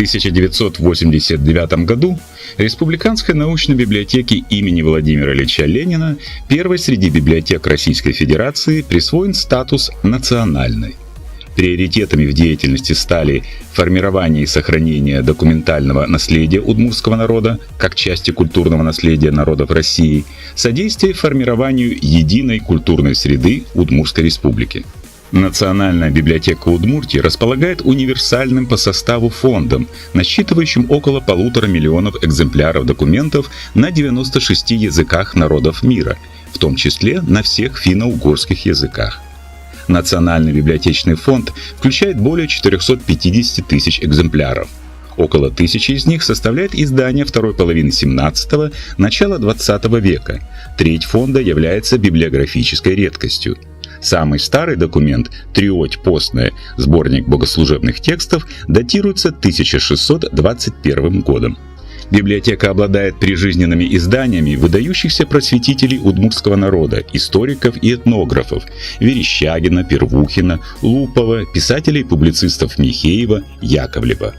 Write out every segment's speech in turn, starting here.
1989 году Республиканской научной библиотеке имени Владимира Ильича Ленина, первой среди библиотек Российской Федерации, присвоен статус национальной. Приоритетами в деятельности стали формирование и сохранение документального наследия удмуртского народа как части культурного наследия народов России, содействие формированию единой культурной среды Удмуртской Республики. Национальная библиотека Удмуртии располагает универсальным по составу фондом, насчитывающим около 1,5 миллиона экземпляров документов на 96 языках народов мира, в том числе на всех финно-угорских языках. Национальный библиотечный фонд включает более 450 тысяч экземпляров. Около 1000 из них составляет издания второй половины 17-го, начала 20 века. Треть фонда является библиографической редкостью. Самый старый документ «Триоть постная», сборник богослужебных текстов, датируется 1621 годом. Библиотека обладает прижизненными изданиями выдающихся просветителей удмуртского народа, историков и этнографов Верещагина, Первухина, Лупова, писателей и публицистов Михеева, Яковлева.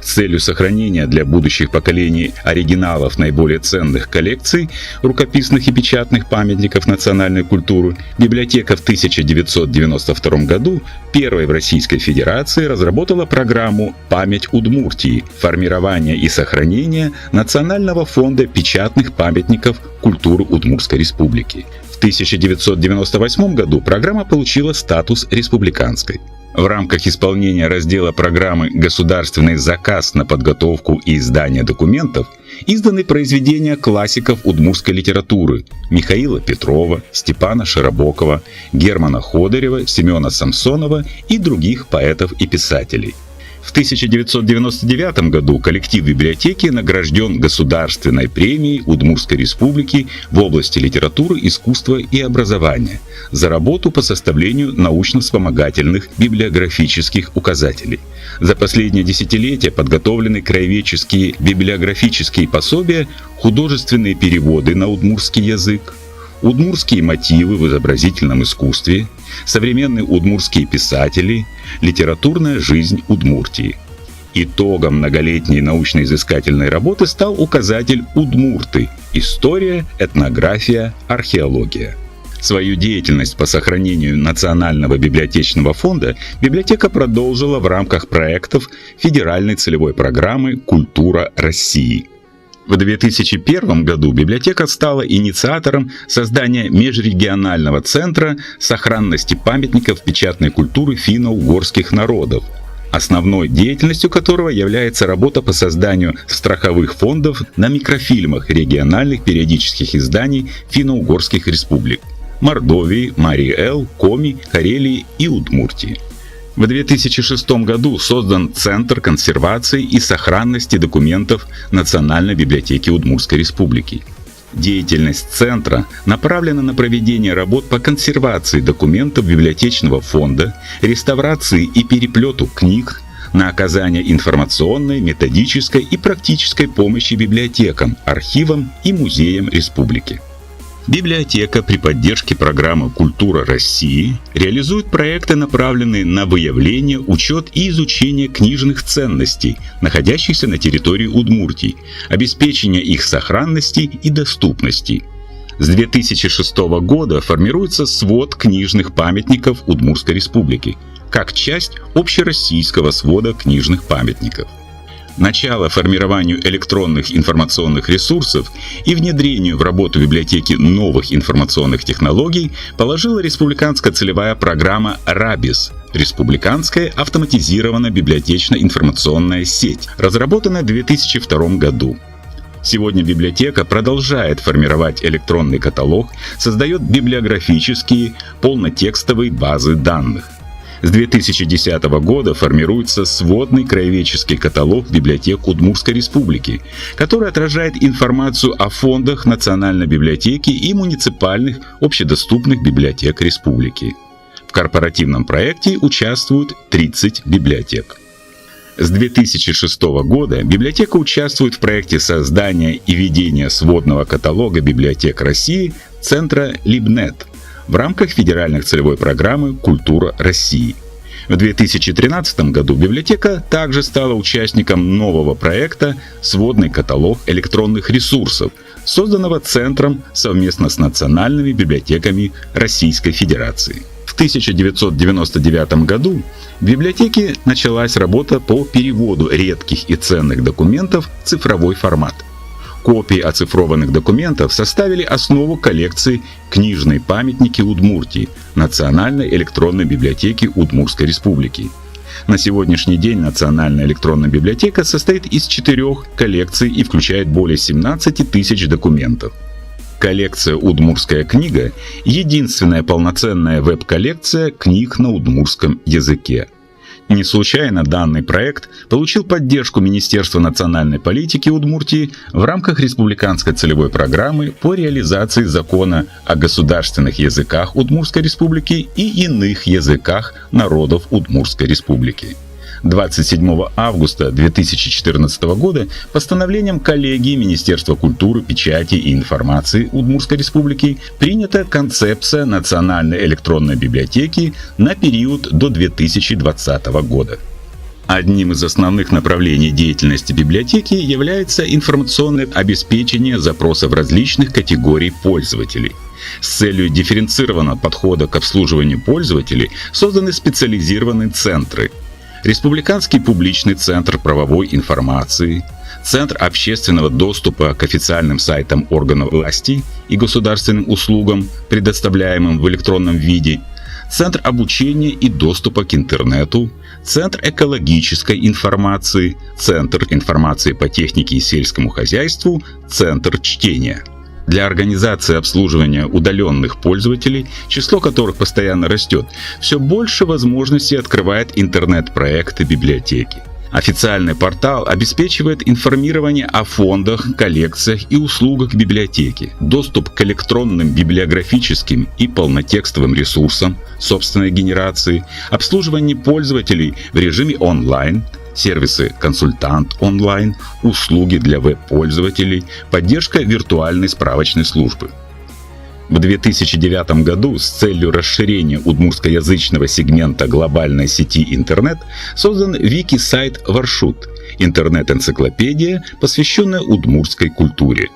С целью сохранения для будущих поколений оригиналов наиболее ценных коллекций рукописных и печатных памятников национальной культуры, библиотека в 1992 году первой в Российской Федерации разработала программу «Память Удмуртии. Формирование и сохранение Национального фонда печатных памятников культуры Удмуртской Республики». В 1998 году программа получила статус республиканской. В рамках исполнения раздела программы «Государственный заказ на подготовку и издание документов» изданы произведения классиков удмуртской литературы Михаила Петрова, Степана Широбокова, Германа Ходырева, Семена Самсонова и других поэтов и писателей. В 1999 году коллектив библиотеки награжден Государственной премией Удмуртской Республики в области литературы, искусства и образования за работу по составлению научно-вспомогательных библиографических указателей. За последние десятилетия подготовлены краеведческие библиографические пособия, художественные переводы на удмуртский язык, удмуртские мотивы в изобразительном искусстве, современные удмуртские писатели, литературная жизнь Удмуртии. Итогом многолетней научно-изыскательной работы стал указатель «Удмурты. История, этнография, археология». Свою деятельность по сохранению Национального библиотечного фонда библиотека продолжила в рамках проектов Федеральной целевой программы «Культура России». В 2001 году библиотека стала инициатором создания межрегионального центра сохранности памятников печатной культуры финно-угорских народов, основной деятельностью которого является работа по созданию страховых фондов на микрофильмах региональных периодических изданий финно-угорских республик – Мордовии, Марий-Эл, Коми, Карелии и Удмуртии. В 2006 году создан Центр консервации и сохранности документов Национальной библиотеки Удмуртской Республики. Деятельность Центра направлена на проведение работ по консервации документов библиотечного фонда, реставрации и переплету книг, на оказание информационной, методической и практической помощи библиотекам, архивам и музеям республики. Библиотека при поддержке программы «Культура России» реализует проекты, направленные на выявление, учет и изучение книжных ценностей, находящихся на территории Удмуртии, обеспечение их сохранности и доступности. С 2006 года формируется свод книжных памятников Удмуртской Республики, как часть общероссийского свода книжных памятников. Начало формированию электронных информационных ресурсов и внедрению в работу библиотеки новых информационных технологий положила республиканская целевая программа «РАБИС» – Республиканская автоматизированная библиотечно-информационная сеть, разработанная в 2002 году. Сегодня библиотека продолжает формировать электронный каталог, создает библиографические, полнотекстовые базы данных. С 2010 года формируется сводный краеведческий каталог библиотек Удмуртской Республики, который отражает информацию о фондах Национальной библиотеки и муниципальных общедоступных библиотек республики. В корпоративном проекте участвуют 30 библиотек. С 2006 года библиотека участвует в проекте создания и ведения сводного каталога библиотек России Центра Либнет в рамках федеральной целевой программы «Культура России». В 2013 году библиотека также стала участником нового проекта «Сводный каталог электронных ресурсов», созданного Центром совместно с национальными библиотеками Российской Федерации. В 1999 году в библиотеке началась работа по переводу редких и ценных документов в цифровой формат. Копии оцифрованных документов составили основу коллекции «Книжные памятники Удмуртии» Национальной электронной библиотеки Удмуртской Республики. На сегодняшний день Национальная электронная библиотека состоит из 4 коллекций и включает более 17 тысяч документов. Коллекция «Удмуртская книга» — единственная полноценная веб-коллекция книг на удмуртском языке. Не случайно данный проект получил поддержку Министерства национальной политики Удмуртии в рамках республиканской целевой программы по реализации закона о государственных языках Удмуртской Республики и иных языках народов Удмуртской Республики. 27 августа 2014 года постановлением коллегии Министерства культуры, печати и информации Удмуртской Республики принята концепция Национальной электронной библиотеки на период до 2020 года. Одним из основных направлений деятельности библиотеки является информационное обеспечение запросов различных категорий пользователей. С целью дифференцированного подхода к обслуживанию пользователей созданы специализированные центры: Республиканский публичный центр правовой информации, Центр общественного доступа к официальным сайтам органов власти и государственным услугам, предоставляемым в электронном виде, Центр обучения и доступа к интернету, Центр экологической информации, Центр информации по технике и сельскому хозяйству, Центр чтения. Для организации обслуживания удаленных пользователей, число которых постоянно растет, все больше возможностей открывает интернет-проекты библиотеки. Официальный портал обеспечивает информирование о фондах, коллекциях и услугах библиотеки, доступ к электронным библиографическим и полнотекстовым ресурсам собственной генерации, обслуживание пользователей в режиме онлайн, сервисы «Консультант онлайн», услуги для веб-пользователей, поддержка виртуальной справочной службы. В 2009 году с целью расширения удмуртскоязычного сегмента глобальной сети интернет создан вики-сайт «Варшут» — интернет-энциклопедия, посвященная удмуртской культуре.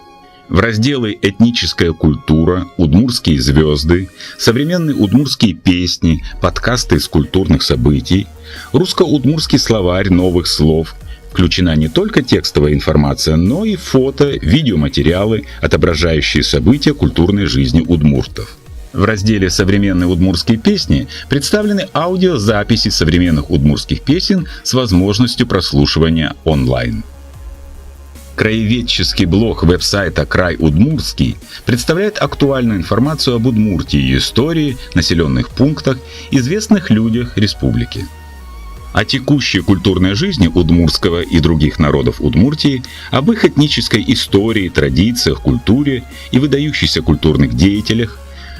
В разделы «Этническая культура», «Удмуртские звезды», «Современные удмуртские песни», «Подкасты из культурных событий», «Русско-удмуртский словарь новых слов» включена не только текстовая информация, но и фото, видеоматериалы, отображающие события культурной жизни удмуртов. В разделе «Современные удмуртские песни» представлены аудиозаписи современных удмуртских песен с возможностью прослушивания онлайн. Краеведческий блог веб-сайта «Край Удмуртский» представляет актуальную информацию об Удмуртии, ее истории, населенных пунктах, известных людях республики. О текущей культурной жизни удмуртского и других народов Удмуртии, об их этнической истории, традициях, культуре и выдающихся культурных деятелях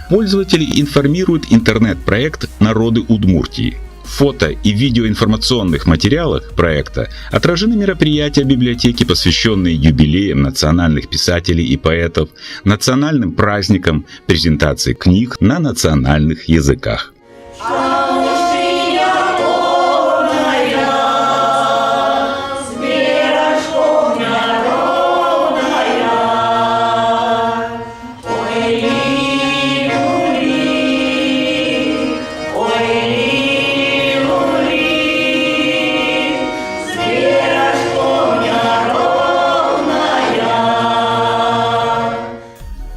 пользователи информирует интернет-проект «Народы Удмуртии». В фото- и видеоинформационных материалах проекта отражены мероприятия библиотеки, посвященные юбилеям национальных писателей и поэтов, национальным праздникам, презентации книг на национальных языках.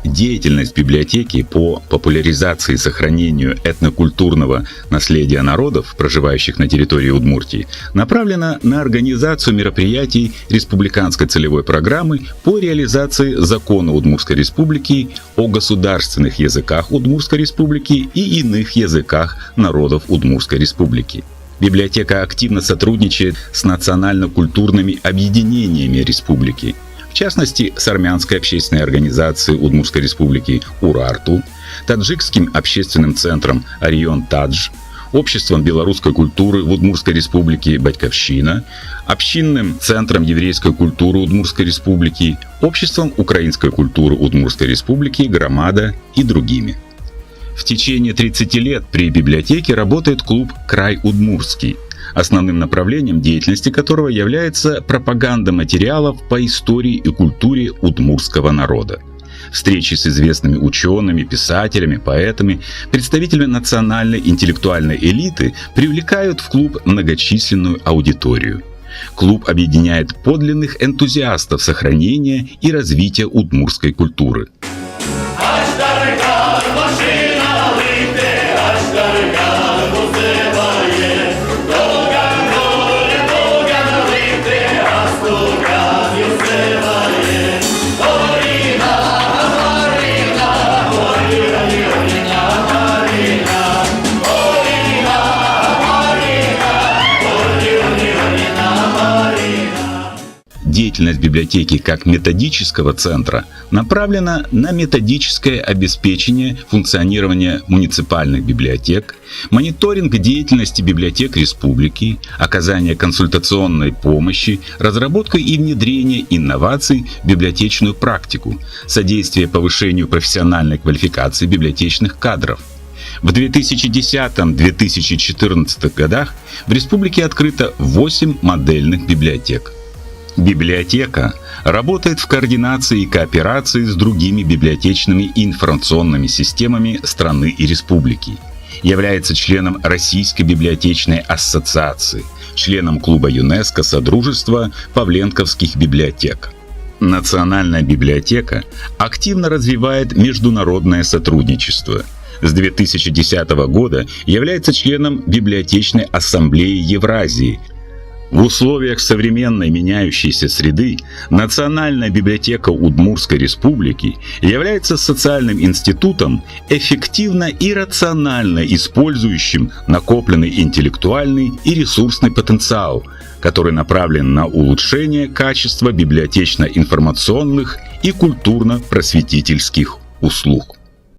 Деятельность библиотеки по популяризации и сохранению этнокультурного наследия народов, проживающих на территории Удмуртии, направлена на организацию мероприятий республиканской целевой программы по реализации закона Удмуртской Республики о государственных языках Удмуртской Республики и иных языках народов Удмуртской Республики. Библиотека активно сотрудничает с национально-культурными объединениями республики, в частности, с армянской общественной организацией Удмуртской Республики Урарту, таджикским общественным центром Орион-Тадж, обществом белорусской культуры в Удмуртской Республике Батьковщина, общинным центром еврейской культуры Удмуртской Республики, обществом украинской культуры Удмуртской Республики Громада и другими. В течение 30 лет при библиотеке работает клуб «Край Удмуртский», основным направлением деятельности которого является пропаганда материалов по истории и культуре удмуртского народа. Встречи с известными учеными, писателями, поэтами, представителями национальной интеллектуальной элиты привлекают в клуб многочисленную аудиторию. Клуб объединяет подлинных энтузиастов сохранения и развития удмуртской культуры. Деятельность библиотеки как методического центра направлена на методическое обеспечение функционирования муниципальных библиотек, мониторинг деятельности библиотек республики, оказание консультационной помощи, разработку и внедрение инноваций в библиотечную практику, содействие повышению профессиональной квалификации библиотечных кадров. В 2010-2014 годах в республике открыто 8 модельных библиотек. Библиотека работает в координации и кооперации с другими библиотечными и информационными системами страны и республики. Является членом Российской библиотечной ассоциации, членом клуба ЮНЕСКО Содружества Павленковских библиотек. Национальная библиотека активно развивает международное сотрудничество. С 2010 года является членом Библиотечной ассамблеи Евразии. В условиях современной меняющейся среды Национальная библиотека Удмуртской республики является социальным институтом, эффективно и рационально использующим накопленный интеллектуальный и ресурсный потенциал, который направлен на улучшение качества библиотечно-информационных и культурно-просветительских услуг.